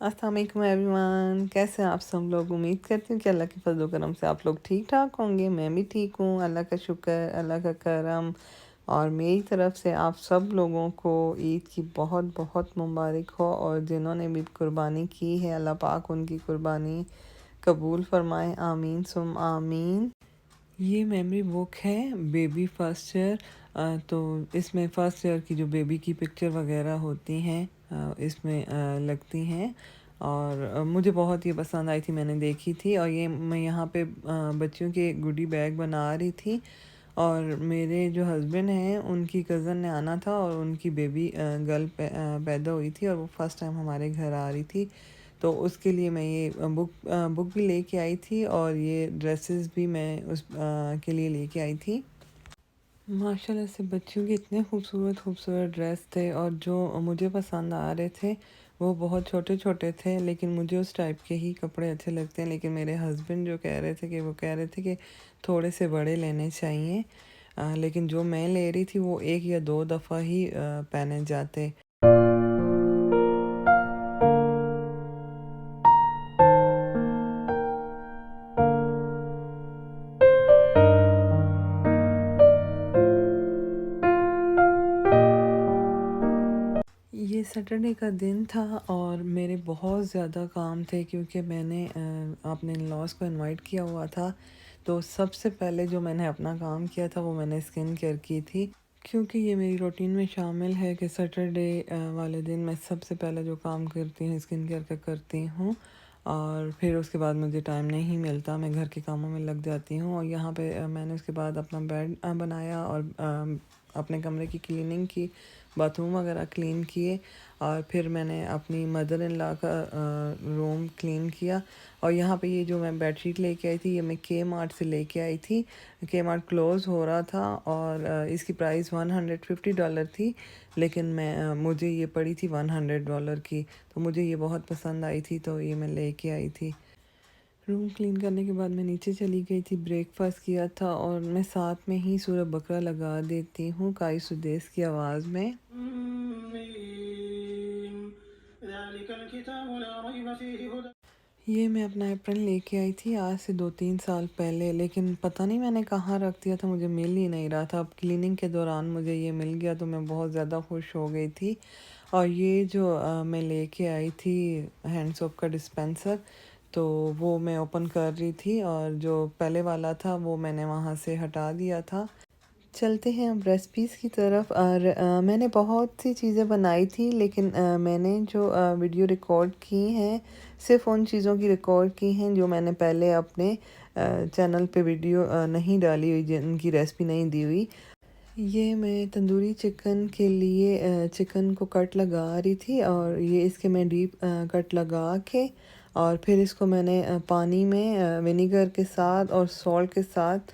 अस्सलाम वालेकुम एवरीवन, कैसे हैं आप सब लोग। उम्मीद करती हूँ कि अल्लाह के फजल करम से आप लोग ठीक ठाक होंगे। मैं भी ठीक हूँ, अल्लाह का शुक्र, अल्लाह का करम। और मेरी तरफ से आप सब लोगों को ईद की बहुत बहुत मुबारक हो। और जिन्होंने भी कुर्बानी की है, अल्लाह पाक उनकी कुर्बानी कबूल फरमाए, आमीन सुम आमीन। ये मेमोरी बुक है बेबी फर्स्ट ईयर। तो इसमें फ़र्स्ट ईयर की जो बेबी की पिक्चर वगैरह होती हैं इसमें लगती हैं। और मुझे बहुत ये पसंद आई थी, मैंने देखी थी। और ये मैं यहाँ पे बच्चों के गुडी बैग बना रही थी। और मेरे जो हस्बैंड हैं उनकी कज़न ने आना था और उनकी बेबी गर्ल पैदा हुई थी और वो फ़र्स्ट टाइम हमारे घर आ रही थी। तो उसके लिए मैं ये बुक भी लेके आई थी और ये ड्रेसेस भी मैं के लिए लेके आई थी। माशाल्लाह से बच्चियों के इतने खूबसूरत खूबसूरत ड्रेस थे और जो मुझे पसंद आ रहे थे वो बहुत छोटे छोटे थे, लेकिन मुझे उस टाइप के ही कपड़े अच्छे लगते हैं। लेकिन मेरे हस्बैंड जो कह रहे थे कि वो कह रहे थे कि थोड़े से बड़े लेने चाहिए। लेकिन जो मैं ले रही थी वो एक या दो दफ़ा ही पहने जाते। ये सैटरडे का दिन था और मेरे बहुत ज़्यादा काम थे क्योंकि मैंने अपने इन-लॉज़ को इनवाइट किया हुआ था। तो सबसे पहले जो मैंने अपना काम किया था वो मैंने स्किन केयर की थी, क्योंकि ये मेरी रूटीन में शामिल है कि सैटरडे वाले दिन मैं सबसे पहले जो काम करती हूँ स्किन केयर का करती हूँ। और फिर उसके बाद मुझे टाइम नहीं मिलता, मैं घर के कामों में लग जाती हूँ। और यहाँ पे मैंने उसके बाद अपना बेड बनाया और अपने कमरे की क्लीनिंग की, बाथरूम वगैरह क्लीन किए। और फिर मैंने अपनी मदर इन लॉ का रूम क्लीन किया। और यहाँ पे ये जो मैं बेडशीट लेके आई थी ये मैं के मार्ट से लेके आई थी। के मार्ट क्लोज़ हो रहा था और इसकी प्राइस $150 थी, लेकिन मुझे ये पड़ी थी $100 की। तो मुझे ये बहुत पसंद आई थी तो ये मैं लेके आई थी। रूम क्लीन करने के बाद मैं नीचे चली गई थी, ब्रेकफास्ट किया था और मैं साथ में ही सूरह बकरा लगा देती हूँ काई सुदेस की आवाज़ में। ये मैं अपना एप्रन लेके आई थी आज से 2-3 साल पहले, लेकिन पता नहीं मैंने कहाँ रख दिया था, मुझे मिल ही नहीं रहा था। अब क्लीनिंग के दौरान मुझे ये मिल गया तो मैं बहुत ज़्यादा खुश हो गई थी। और ये जो मैं लेके आई थी हैंड सोप का डिस्पेंसर, तो वो मैं ओपन कर रही थी और जो पहले वाला था वो मैंने वहाँ से हटा दिया था। चलते हैं अब रेसिपीज़ की तरफ। और मैंने बहुत सी चीज़ें बनाई थी, लेकिन मैंने जो वीडियो रिकॉर्ड की हैं सिर्फ़ उन चीज़ों की रिकॉर्ड की हैं जो मैंने पहले अपने चैनल पे वीडियो नहीं डाली हुई, जिनकी रेसिपी नहीं दी हुई। ये मैं तंदूरी चिकन के लिए चिकन को कट लगा रही थी और ये इसके मैं डीप कट लगा के और फिर इसको मैंने पानी में विनेगर के साथ और सॉल्ट के साथ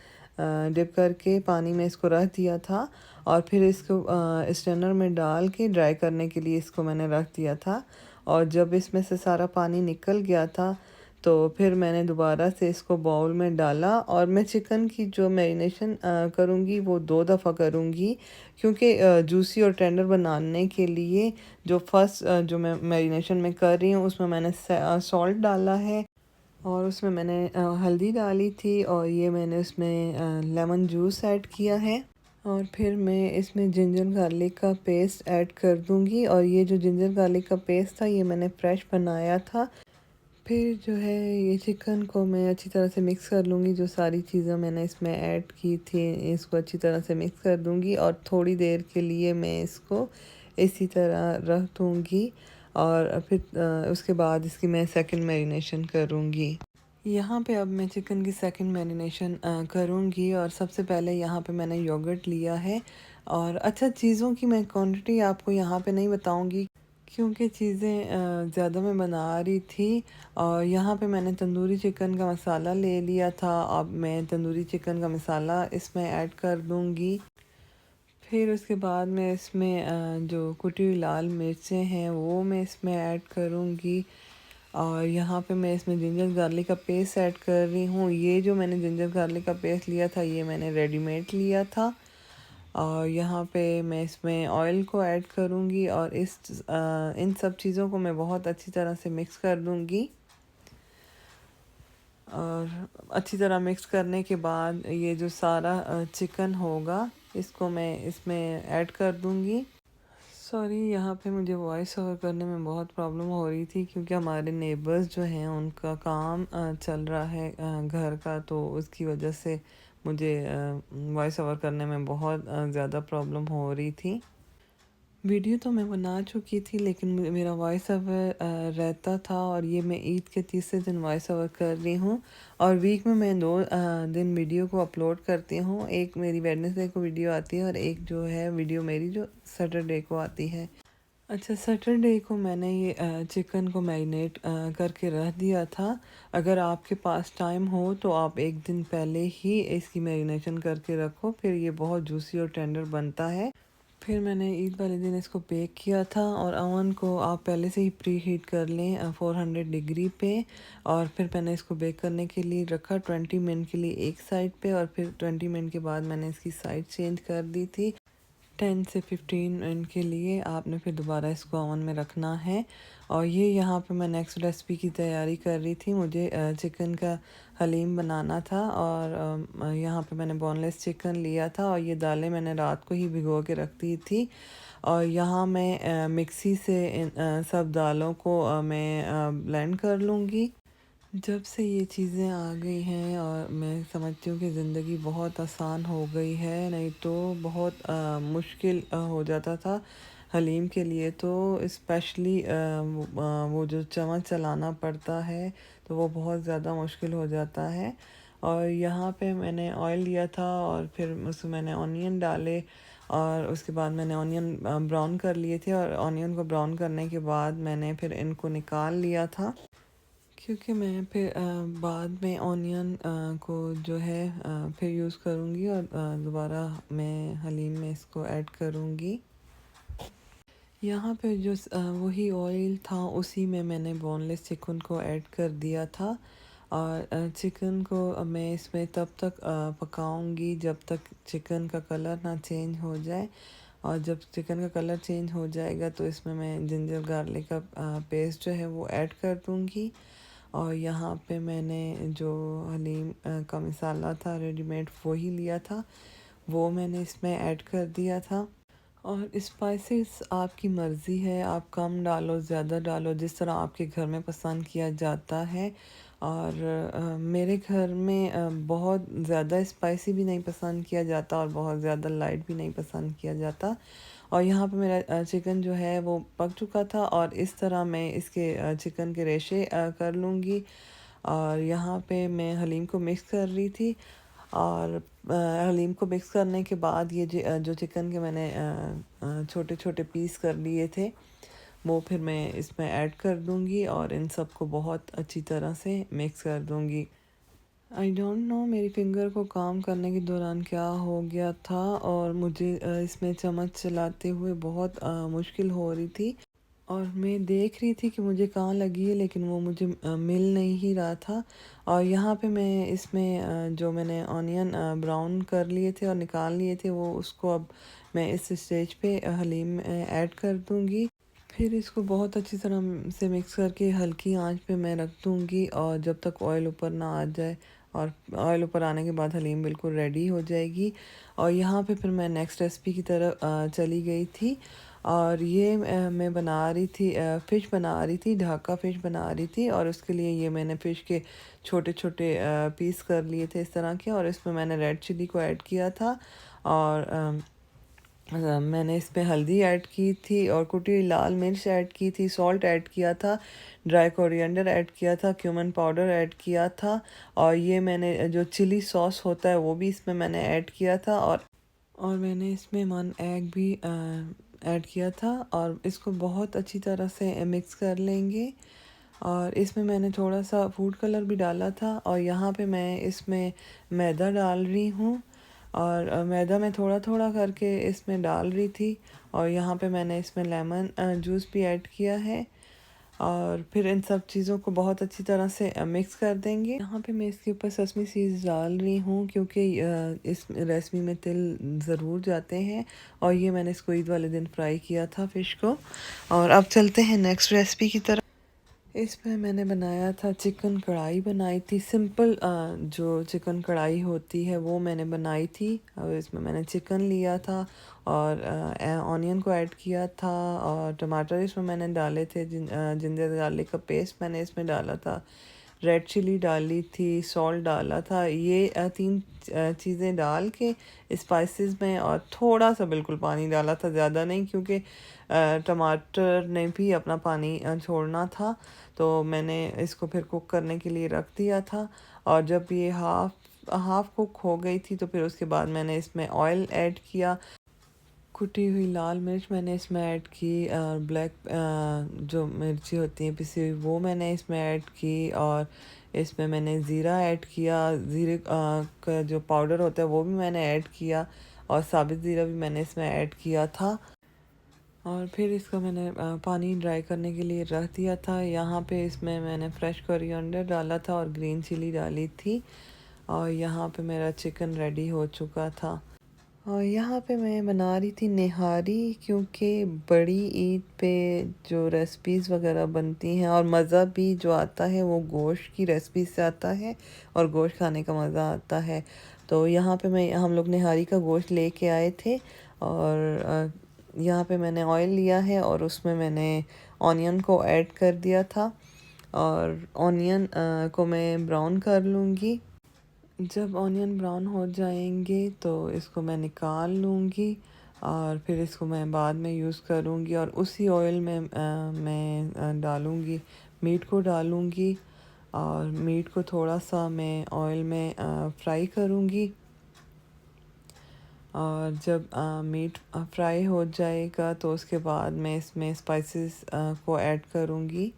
डिप करके पानी में इसको रख दिया था। और फिर इसको स्ट्रेनर में डाल के ड्राई करने के लिए इसको मैंने रख दिया था। और जब इसमें से सारा पानी निकल गया था तो फिर मैंने दोबारा से इसको बाउल में डाला। और मैं चिकन की जो मैरिनेशन करूँगी वो 2 दफ़ा करूँगी, क्योंकि जूसी और टेंडर बनाने के लिए जो फर्स्ट जो मैं मैरिनेशन में कर रही हूँ उसमें मैंने सॉल्ट डाला है और उसमें मैंने हल्दी डाली थी और ये मैंने उसमें लेमन जूस ऐड किया है। और फिर मैं इसमें जिंजर गार्लिक का पेस्ट ऐड कर दूँगी। और ये जो जिंजर गार्लिक का पेस्ट था ये मैंने फ्रेश बनाया था। फिर जो है ये चिकन को मैं अच्छी तरह से मिक्स कर लूँगी, जो सारी चीज़ें मैंने इसमें ऐड की थी इसको अच्छी तरह से मिक्स कर दूँगी और थोड़ी देर के लिए मैं इसको इसी तरह रख दूँगी। और फिर उसके बाद इसकी मैं सेकंड मैरिनेशन करूँगी। यहाँ पे अब मैं चिकन की सेकंड मैरिनेशन करूँगी। और सबसे पहले यहाँ पे मैंने योगर्ट लिया है। और अच्छा, चीज़ों की मैं क्वांटिटी आपको यहाँ पे नहीं बताऊँगी क्योंकि चीज़ें ज़्यादा मैं बना रही थी। और यहाँ पे मैंने तंदूरी चिकन का मसाला ले लिया था, अब मैं तंदूरी चिकन का मसाला इसमें ऐड कर दूँगी। फिर उसके बाद मैं इसमें जो कुटी हुई लाल मिर्चें हैं वो मैं इसमें ऐड करूँगी। और यहाँ पे मैं इसमें जिंजर गार्लिक का पेस्ट ऐड कर रही हूँ। ये जो मैंने जिंजर गार्लिक का पेस्ट लिया था ये मैंने रेडीमेड लिया था। और यहाँ पे मैं इसमें ऑयल को ऐड करूँगी और इन सब चीज़ों को मैं बहुत अच्छी तरह से मिक्स कर दूँगी। और अच्छी तरह मिक्स करने के बाद ये जो सारा चिकन होगा इसको मैं इसमें ऐड कर दूँगी। सॉरी, यहाँ पे मुझे वॉइस ओवर करने में बहुत प्रॉब्लम हो रही थी क्योंकि हमारे नेबर्स जो हैं उनका काम चल रहा है घर का, तो उसकी वजह से मुझे वॉइस ओवर करने में बहुत ज़्यादा प्रॉब्लम हो रही थी। वीडियो तो मैं बना चुकी थी लेकिन मेरा वॉइस ओवर रहता था, और ये मैं ईद के तीसरे दिन वॉइस ओवर कर रही हूँ। और वीक में मैं 2 दिन वीडियो को अपलोड करती हूँ। एक मेरी वेडनेसडे को वीडियो आती है और एक जो है वीडियो मेरी जो सैटरडे को आती है। अच्छा, सैटरडे को मैंने ये चिकन को मैरिनेट करके रख दिया था। अगर आपके पास टाइम हो तो आप एक दिन पहले ही इसकी मैरिनेशन करके रखो, फिर ये बहुत जूसी और टेंडर बनता है। फिर मैंने ईद वाले दिन इसको बेक किया था, और अवन को आप पहले से ही प्री हीट कर लें 400 डिग्री पे। और फिर मैंने इसको बेक करने के लिए रखा 20 मिनट के लिए एक साइड पे, और फिर 20 मिनट के बाद मैंने इसकी साइड चेंज कर दी थी। 10 से 15 मिनट के लिए आपने फिर दोबारा इसको ओवन में रखना है। और ये यहाँ पे मैं नेक्स्ट रेसिपी की तैयारी कर रही थी। मुझे चिकन का हलीम बनाना था, और यहाँ पे मैंने बोनलेस चिकन लिया था, और ये दालें मैंने रात को ही भिगो के रख दी थी। और यहाँ मैं मिक्सी से सब दालों को मैं ब्लेंड कर लूँगी। जब से ये चीज़ें आ गई हैं और मैं समझती हूँ कि ज़िंदगी बहुत आसान हो गई है, नहीं तो बहुत मुश्किल हो जाता था हलीम के लिए। तो स्पेशली वो जो चम्मच चलाना पड़ता है तो वो बहुत ज़्यादा मुश्किल हो जाता है। और यहाँ पे मैंने ऑयल लिया था, और फिर उसमें मैंने ऑनियन डाले, और उसके बाद मैंने ऑनियन ब्राउन कर लिए थे। और ऑनियन को ब्राउन करने के बाद मैंने फिर इनको निकाल लिया था, क्योंकि मैं फिर बाद में ऑनियन को जो है फिर यूज़ करूँगी, और दोबारा मैं हलीम में इसको ऐड करूँगी। यहाँ पे जो वही ऑयल था उसी में मैंने बोनलेस चिकन को ऐड कर दिया था। और चिकन को मैं इसमें तब तक पकाऊंगी जब तक चिकन का कलर ना चेंज हो जाए। और जब चिकन का कलर चेंज हो जाएगा तो इसमें मैं जिंजर गार्लिक का पेस्ट जो है वो ऐड कर दूँगी। और यहाँ पे मैंने जो हलीम का मसाला था रेडीमेड वो ही लिया था, वो मैंने इसमें ऐड कर दिया था। और स्पाइसेस आपकी मर्ज़ी है, आप कम डालो ज़्यादा डालो, जिस तरह आपके घर में पसंद किया जाता है। और मेरे घर में बहुत ज़्यादा स्पाइसी भी नहीं पसंद किया जाता, और बहुत ज़्यादा लाइट भी नहीं पसंद किया जाता। और यहाँ पे मेरा चिकन जो है वो पक चुका था, और इस तरह मैं इसके चिकन के रेशे कर लूँगी। और यहाँ पे मैं हलीम को मिक्स कर रही थी, और हलीम को मिक्स करने के बाद ये जो चिकन के मैंने छोटे छोटे पीस कर लिए थे वो फिर मैं इसमें ऐड कर दूँगी, और इन सबको बहुत अच्छी तरह से मिक्स कर दूँगी। आई डोंट नो मेरी फिंगर को काम करने के दौरान क्या हो गया था, और मुझे इसमें चम्मच चलाते हुए बहुत मुश्किल हो रही थी। और मैं देख रही थी कि मुझे कहाँ लगी है, लेकिन वो मुझे मिल नहीं ही रहा था। और यहाँ पे मैं इसमें जो मैंने ऑनियन ब्राउन कर लिए थे और निकाल लिए थे वो उसको अब मैं इस स्टेज पे हलीम में ऐड कर दूँगी। फिर इसको बहुत अच्छी तरह से मिक्स करके हल्की आंच पे मैं रख दूँगी, और जब तक ऑयल ऊपर ना आ जाए। और ऑयल ऊपर आने के बाद हलीम बिल्कुल रेडी हो जाएगी। और यहाँ पे फिर मैं नेक्स्ट रेसिपी की तरफ चली गई थी। और ये मैं बना रही थी फ़िश बना रही थी, ढाका फ़िश बना रही थी। और उसके लिए ये मैंने फ़िश के छोटे छोटे पीस कर लिए थे इस तरह के, और इसमें मैंने रेड चिली को ऐड किया था। और मैंने इसमें हल्दी ऐड की थी, और कुटी हुई लाल मिर्च ऐड की थी, सॉल्ट ऐड किया था, ड्राई कोरिएंडर ऐड किया था, क्यूमन पाउडर ऐड किया था। और ये मैंने जो चिली सॉस होता है वो भी इसमें मैंने ऐड किया था। और मैंने इसमें 1 एग भी ऐड किया था, और इसको बहुत अच्छी तरह से मिक्स कर लेंगे। और इसमें मैंने थोड़ा सा फूड कलर भी डाला था, और यहाँ पे मैं इसमें मैदा डाल रही हूँ। और मैदा मैं थोड़ा थोड़ा करके इसमें डाल रही थी। और यहाँ पे मैंने इसमें लेमन जूस भी ऐड किया है। और फिर इन सब चीज़ों को बहुत अच्छी तरह से मिक्स कर देंगे। यहाँ पे मैं इसके ऊपर सेसमी सीड्स डाल रही हूँ क्योंकि इस रेसिपी में तिल ज़रूर जाते हैं। और ये मैंने इसको ईद वाले दिन फ्राई किया था फ़िश को। और अब चलते हैं नेक्स्ट रेसिपी की तरफ। इसमें मैंने बनाया था चिकन कढ़ाई बनाई थी। सिंपल जो चिकन कढ़ाई होती है वो मैंने बनाई थी। और इसमें मैंने चिकन लिया था और ऑनियन को ऐड किया था और टमाटर इसमें मैंने डाले थे। जिंजर गार्लिक का पेस्ट मैंने इसमें डाला था। रेड चिली डाली थी, सॉल्ट डाला था। ये तीन चीज़ें डाल के स्पाइसेस में और थोड़ा सा बिल्कुल पानी डाला था, ज़्यादा नहीं, क्योंकि टमाटर ने भी अपना पानी छोड़ना था। तो मैंने इसको फिर कुक करने के लिए रख दिया था। और जब ये हाफ कुक हो गई थी तो फिर उसके बाद मैंने इसमें ऑयल ऐड किया। कुटी हुई लाल मिर्च मैंने इसमें ऐड की और ब्लैक जो मिर्ची होती है पिसी हुई वो मैंने इसमें ऐड की। और इसमें मैंने ज़ीरा ऐड किया। ज़ीरे का जो पाउडर होता है वो भी मैंने ऐड किया और साबित ज़ीरा भी मैंने इसमें ऐड किया था। और फिर इसको मैंने पानी ड्राई करने के लिए रख दिया था। यहाँ पे इसमें मैंने फ्रेश कोरिएंडर डाला था और ग्रीन चिली डाली थी। और यहाँ पे मेरा चिकन रेडी हो चुका था। और यहाँ पे मैं बना रही थी निहारी, क्योंकि बड़ी ईद पे जो रेसिपीज़ वगैरह बनती हैं और मज़ा भी जो आता है वो गोश्त की रेसिपी से आता है और गोश्त खाने का मज़ा आता है। तो यहाँ पे हम लोग निहारी का गोश्त लेके आए थे। और यहाँ पे मैंने ऑयल लिया है और उसमें मैंने ऑनियन को ऐड कर दिया था। और ऑनियन को मैं ब्राउन कर लूँगी। जब ऑनियन ब्राउन हो जाएंगे तो इसको मैं निकाल लूँगी और फिर इसको मैं बाद में यूज़ करूँगी। और उसी ऑयल में मैं डालूँगी, मीट को डालूँगी। और मीट को थोड़ा सा मैं ऑयल में फ्राई करूँगी। और जब मीट फ्राई हो जाएगा तो उसके बाद मैं इसमें स्पाइसेस को ऐड करूँगी।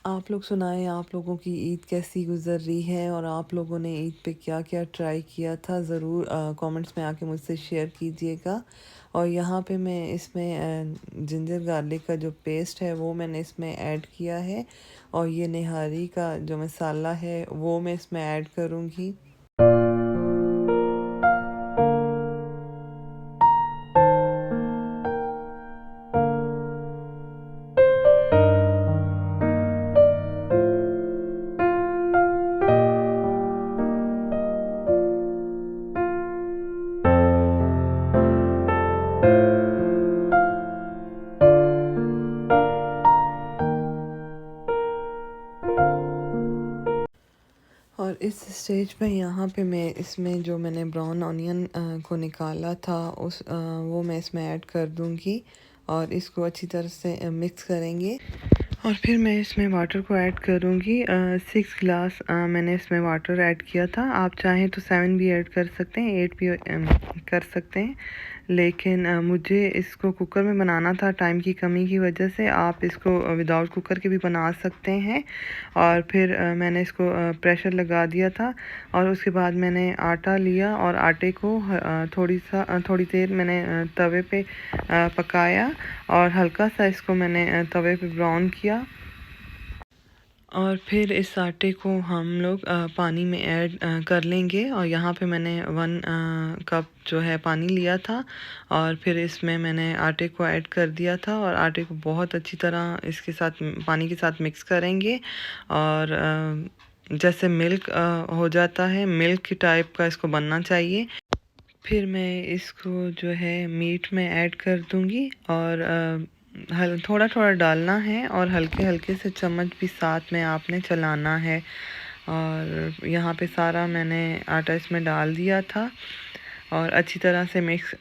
आप लोग सुनाएं, आप लोगों की ईद कैसी गुज़र रही है और आप लोगों ने ईद पे क्या क्या ट्राई किया था, ज़रूर कमेंट्स में आके मुझसे शेयर कीजिएगा। और यहाँ पे मैं इसमें जिंजर गार्लिक का जो पेस्ट है वो मैंने इसमें ऐड किया है। और ये निहारी का जो मसाला है वो मैं इसमें ऐड करूँगी। और इस स्टेज पे यहाँ पे मैं इसमें जो मैंने ब्राउन ऑनियन को निकाला था वो मैं इसमें ऐड कर दूँगी और इसको अच्छी तरह से मिक्स करेंगे। और फिर मैं इसमें वाटर को ऐड करूँगी। 6 ग्लास मैंने इसमें वाटर ऐड किया था। आप चाहें तो 7 भी ऐड कर सकते हैं, 8 भी कर सकते हैं। लेकिन मुझे इसको कुकर में बनाना था, टाइम की कमी की वजह से। आप इसको विदाउट कुकर के भी बना सकते हैं। और फिर मैंने इसको प्रेशर लगा दिया था। और उसके बाद मैंने आटा लिया और आटे को थोड़ी देर मैंने तवे पे पकाया और हल्का सा इसको मैंने तवे पे ब्राउन किया। और फिर इस आटे को हम लोग पानी में ऐड कर लेंगे। और यहाँ पे मैंने 1 कप जो है पानी लिया था और फिर इसमें मैंने आटे को ऐड कर दिया था। और आटे को बहुत अच्छी तरह इसके साथ पानी के साथ मिक्स करेंगे। और जैसे मिल्क हो जाता है, मिल्क की टाइप का इसको बनना चाहिए। फिर मैं इसको जो है मीट में ऐड कर दूँगी और थोड़ा थोड़ा डालना है और हल्के हल्के से चम्मच भी साथ में आपने चलाना है। और यहाँ पे सारा मैंने आटा इसमें डाल दिया था और अच्छी तरह से मिक्स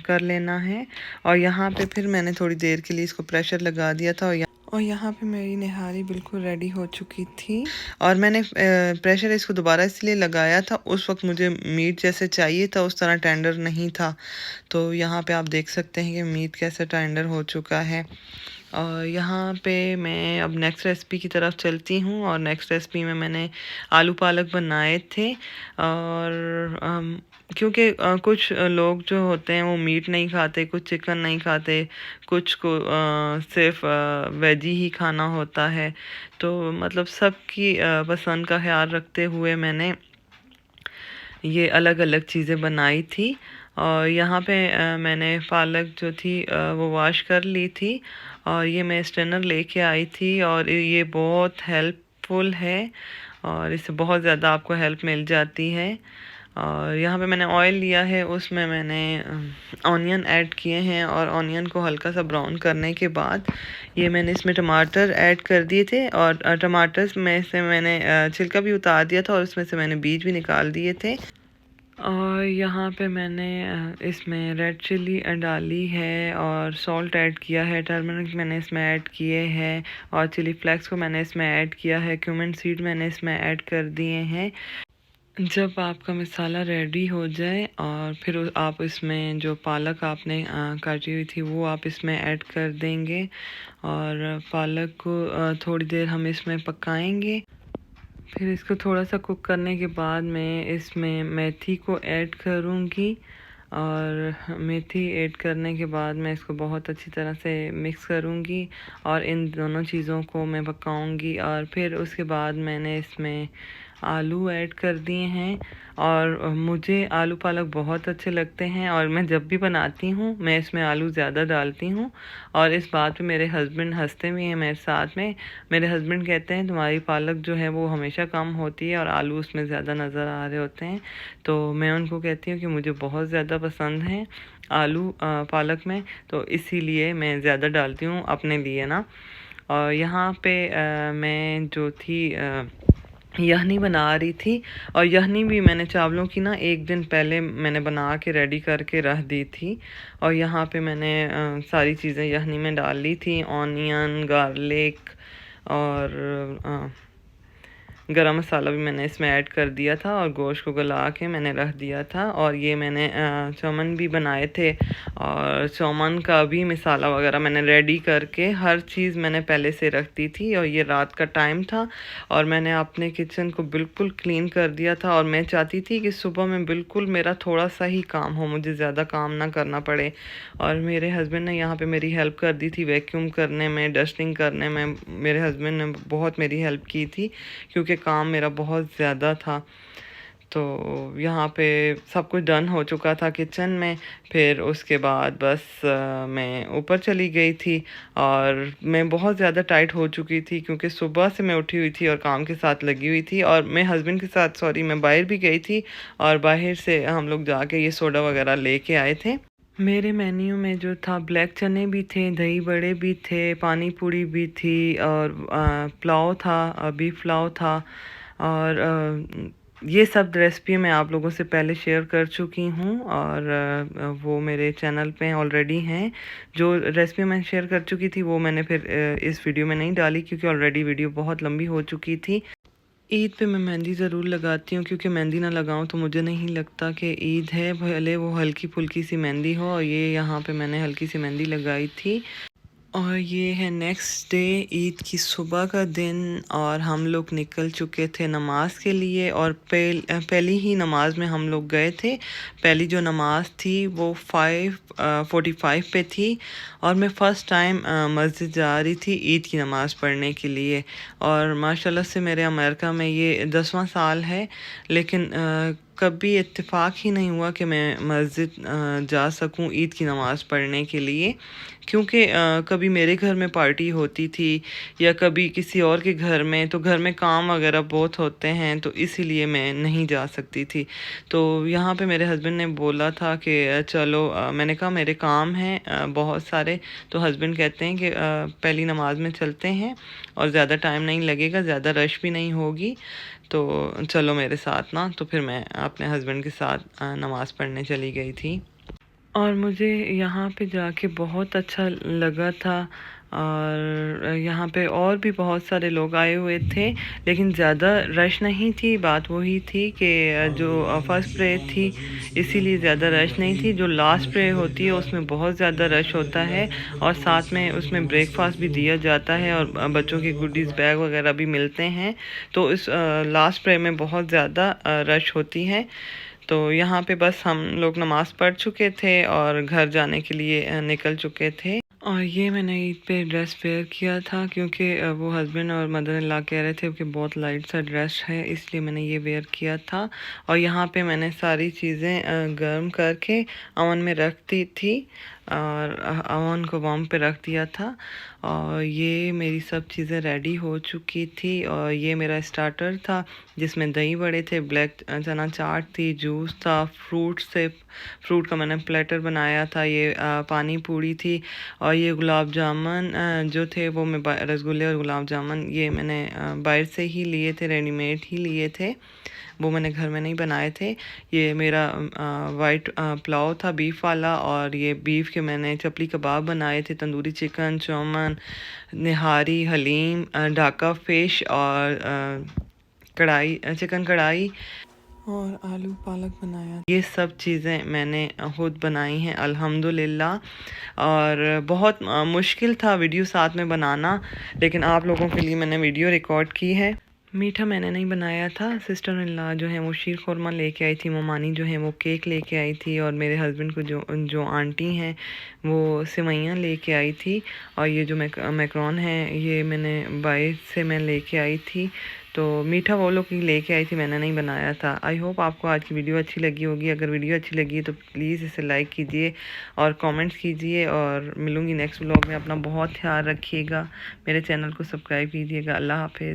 कर लेना है। और यहाँ पे फिर मैंने थोड़ी देर के लिए इसको प्रेशर लगा दिया था। और यहाँ पे मेरी निहारी बिल्कुल रेडी हो चुकी थी। और मैंने प्रेशर इसको दोबारा इसलिए लगाया था, उस वक्त मुझे मीट जैसे चाहिए था उस तरह टेंडर नहीं था। तो यहाँ पे आप देख सकते हैं कि मीट कैसे टेंडर हो चुका है। और यहाँ पे मैं अब नेक्स्ट रेसिपी की तरफ चलती हूँ। और नेक्स्ट रेसिपी में मैंने आलू पालक बनाए थे। और क्योंकि कुछ लोग जो होते हैं वो मीट नहीं खाते, कुछ चिकन नहीं खाते, कुछ को सिर्फ वेज ही खाना होता है। तो मतलब सबकी पसंद का ख्याल रखते हुए मैंने ये अलग अलग चीज़ें बनाई थी। और यहाँ पे मैंने पालक जो थी वो वॉश कर ली थी, और ये मैं स्ट्रेनर लेके आई थी, और ये बहुत हेल्पफुल है और इससे बहुत ज़्यादा आपको हेल्प मिल जाती है। और यहाँ पे मैंने ऑयल लिया है, उसमें मैंने ऑनियन ऐड किए हैं, और ऑनियन को हल्का सा ब्राउन करने के बाद ये मैंने इसमें टमाटर ऐड कर दिए थे, और टमाटर में से मैंने छिलका भी उतार दिया था और उसमें से मैंने बीज भी निकाल दिए थे। और यहाँ पे मैंने इसमें रेड चिली डाली है, और सॉल्ट ऐड किया है, टर्मरिक मैंने इसमें ऐड किए हैं, और चिली फ्लेक्स को मैंने इसमें ऐड किया है, क्यूमिन सीड मैंने इसमें ऐड कर दिए हैं। जब आपका मसाला रेडी हो जाए और फिर आप इसमें जो पालक आपने काटी हुई थी वो आप इसमें ऐड कर देंगे, और पालक को थोड़ी देर हम इसमें पकाएंगे। फिर इसको थोड़ा सा कुक करने के बाद मैं इसमें मेथी को ऐड करूँगी, और मेथी ऐड करने के बाद मैं इसको बहुत अच्छी तरह से मिक्स करूँगी, और इन दोनों चीज़ों को मैं पकाऊँगी। और फिर उसके बाद मैंने इसमें आलू ऐड कर दिए हैं, और मुझे आलू पालक बहुत अच्छे लगते हैं, और मैं जब भी बनाती हूँ मैं इसमें आलू ज़्यादा डालती हूँ। और इस बात पे मेरे हस्बैंड हंसते भी हैं मेरे साथ में। मेरे हस्बैंड कहते हैं तुम्हारी पालक जो है वो हमेशा कम होती है और आलू उसमें ज़्यादा नज़र आ रहे होते हैं। तो मैं उनको कहती हूँ कि मुझे बहुत ज़्यादा पसंद है आलू पालक में, तो इसीलिए मैं ज़्यादा डालती हूँ अपने लिए ना। और यहाँ पे मैं जो थी यखनी बना रही थी, और यखनी भी मैंने चावलों की ना एक दिन पहले मैंने बना के रेडी करके रख दी थी। और यहाँ पे मैंने सारी चीज़ें यखनी में डाल ली थी, ऑनियन, गार्लिक, और गरम मसाला भी मैंने इसमें ऐड कर दिया था, और गोश्त को गला के मैंने रख दिया था। और ये मैंने चौमन भी बनाए थे, और चौमन का भी मसाला वगैरह मैंने रेडी करके हर चीज़ मैंने पहले से रख दी थी। और ये रात का टाइम था, और मैंने अपने किचन को बिल्कुल क्लीन कर दिया था, और मैं चाहती थी कि सुबह में बिल्कुल मेरा थोड़ा सा ही काम हो, मुझे ज़्यादा काम ना करना पड़े। और मेरे हस्बैंड ने यहाँ पे मेरी हेल्प कर दी थी वैक्यूम करने में, डस्टिंग करने में। मेरे हस्बैंड ने बहुत मेरी हेल्प की थी क्योंकि काम मेरा बहुत ज़्यादा था। तो यहाँ पे सब कुछ डन हो चुका था किचन में। फिर उसके बाद बस मैं ऊपर चली गई थी, और मैं बहुत ज़्यादा टाइट हो चुकी थी क्योंकि सुबह से मैं उठी हुई थी और काम के साथ लगी हुई थी। और मैं हस्बैंड के साथ मैं बाहर भी गई थी, और बाहर से हम लोग जाके ये सोडा वगैरह लेके आए थे। मेरे मेन्यू में जो था ब्लैक चने भी थे, दही बड़े भी थे, पानी पूरी भी थी, और पुलाव था, बीफ पुलाव था। और ये सब रेसिपी मैं आप लोगों से पहले शेयर कर चुकी हूँ, और वो मेरे चैनल पे ऑलरेडी हैं। जो रेसिपी मैं शेयर कर चुकी थी वो मैंने फिर इस वीडियो में नहीं डाली क्योंकि ऑलरेडी वीडियो बहुत लंबी हो चुकी थी। ईद पे मैं मेहंदी ज़रूर लगाती हूँ क्योंकि मेहंदी ना लगाऊँ तो मुझे नहीं लगता कि ईद है, भले वो हल्की फुल्की सी मेहंदी हो। और ये यहाँ पे मैंने हल्की सी मेहंदी लगाई थी। और ये है नेक्स्ट डे, ईद की सुबह का दिन, और हम लोग निकल चुके थे नमाज के लिए। और पहली ही नमाज में हम लोग गए थे। पहली जो नमाज थी वो 5:45 पे थी, और मैं फ़र्स्ट टाइम मस्जिद जा रही थी ईद की नमाज़ पढ़ने के लिए। और माशाल्लाह से मेरे अमेरिका में ये 10वां साल है, लेकिन कभी इत्तेफाक ही नहीं हुआ कि मैं मस्जिद जा सकूं ईद की नमाज़ पढ़ने के लिए, क्योंकि कभी मेरे घर में पार्टी होती थी या कभी किसी और के घर में, तो घर में काम वगैरह बहुत होते हैं, तो इसीलिए मैं नहीं जा सकती थी। तो यहाँ पे मेरे हस्बैंड ने बोला था कि चलो, मैंने कहा मेरे काम हैं बहुत सारे। तो हस्बैंड कहते हैं कि पहली नमाज में चलते हैं और ज़्यादा टाइम नहीं लगेगा, ज़्यादा रश भी नहीं होगी, तो चलो मेरे साथ ना। तो फिर मैं अपने हस्बैंड के साथ नमाज़ पढ़ने चली गई थी, और मुझे यहाँ पे जाके बहुत अच्छा लगा था। और यहाँ पे और भी बहुत सारे लोग आए हुए थे, लेकिन ज़्यादा रश नहीं थी। बात वही थी कि जो फर्स्ट प्रे थी इसीलिए ज़्यादा रश नहीं थी। जो लास्ट प्रे होती है उसमें बहुत ज़्यादा रश होता है, और साथ में उसमें ब्रेकफास्ट भी दिया जाता है, और बच्चों के गुडीज़ बैग वगैरह भी मिलते हैं। तो इस लास्ट प्रे में बहुत ज़्यादा रश होती है। तो यहाँ पे बस हम लोग नमाज़ पढ़ चुके थे और घर जाने के लिए निकल चुके थे। और ये मैंने ईद पे ड्रेस वेयर किया था क्योंकि वो हस्बैंड और मदर इन लॉ कह रहे थे कि बहुत लाइट सा ड्रेस है, इसलिए मैंने ये वेयर किया था। और यहाँ पे मैंने सारी चीज़ें गर्म करके अवन में रख दी थी और अवन को वार्म पे रख दिया था। और ये मेरी सब चीज़ें रेडी हो चुकी थी। और ये मेरा स्टार्टर था जिसमें दही बड़े थे, ब्लैक चना चाट थी, जूस था, फ्रूट का मैंने प्लेटर बनाया था, ये पानी पूड़ी थी। और ये गुलाब जामुन जो थे वो मैं रसगुल्ले और गुलाब जामुन ये मैंने बाहर से ही लिए थे, रेडीमेड ही लिए थे, वो मैंने घर में नहीं बनाए थे। ये मेरा वाइट पुलाव था बीफ वाला, और ये बीफ के मैंने चपली कबाब बनाए थे, तंदूरी चिकन, चौमन, निहारी, हलीम, ढाका फ़िश और कढ़ाई चिकन कढ़ाई और आलू पालक बनाया। ये सब चीज़ें मैंने खुद बनाई हैं अल्हम्दुलिल्लाह। और बहुत मुश्किल था वीडियो साथ में बनाना, लेकिन आप लोगों के लिए मैंने वीडियो रिकॉर्ड की है। मीठा मैंने नहीं बनाया था, सिस्टर इन लॉ जो है वो शीर खुरमा लेके आई थी, ममानी जो है वो केक लेके आई थी, और मेरे हस्बैंड को जो आंटी हैं वो सेवइयाँ लेके आई थी। और ये जो मैक्रोन है ये मैंने बाहर से मैं लेके आई थी। तो मीठा वो लोग ही लेके आई थी, मैंने नहीं बनाया था। आई होप आपको आज की वीडियो अच्छी लगी होगी। अगर वीडियो अच्छी लगी तो प्लीज़ इसे लाइक कीजिए और कमेंट्स कीजिए, और मिलूँगी नेक्स्ट व्लॉग में। अपना बहुत ख्याल रखिएगा, मेरे चैनल को सब्सक्राइब कीजिएगा। अल्लाह हाफिज़।